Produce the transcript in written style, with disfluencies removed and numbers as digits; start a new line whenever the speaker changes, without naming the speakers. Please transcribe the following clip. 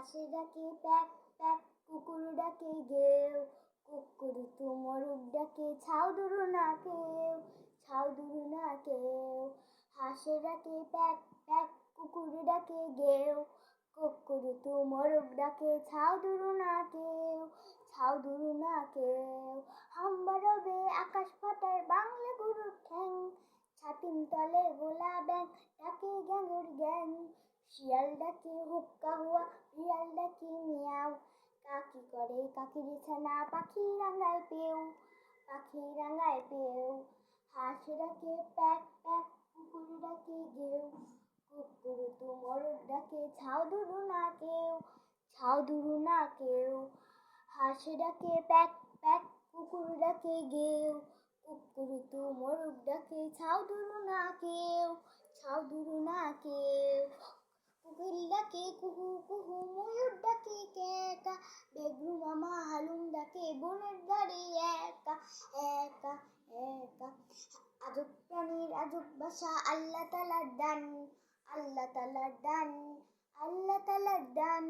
হাঁসে ডাকে pack pack, কুকুর ডাকে গেও, কুকুরুতু মোরগ ডাকে ছাউ দুরু না কেউ, ছাউ দুরু না কেউ। হাঁসে ডাকে প্যাক প্যাক, কুকুর ডাকে গেও, কুকুরুতু মোরগ ডাকে ছাউ দুরু না কেউ, ছাউ দুরু না কেউ। হাম্বা রবে আকাশ ফাটায় বাংলা গরুর ঠ্যাং, ছাতিম তলে গোলা ব্যাং ডাকে গ্যাঙুর গ্যাং। শিয়াল ডাকে হুক্কা হুয়া, বিড়াল ডাকে মিয়াও, কাকি করে কাকির ছানা পাখি রাঙায় পেউ, পাখি রাঙায় পেউ। হাঁস ডাকে প্যাক প্যাক, কুকুর ডাকে গেও, কুকুরুতু মোরগ ডাকে ছাউ দুরু না কেউ, ছাউ দুরু না কেউ। হাঁস ডাকে প্যাক প্যাক, কুকুর ডাকে গেও, কুকুরুতু মোরগ ডাকে ছাউ দুরু না কেউ, ছাউ দুরু না কেউ। কোকিল ডাকে কুহু কুহু, ময়ূর ডাকে ক্যাকা, বেগরু মামা হালুম ডাকে বনের ধারে একা একা একা। আজব প্রাণীর আজব বাসা, আল্লাহ তাআলার দান, আল্লাহ তাআলার দান, আল্লাহ তাআলার দান।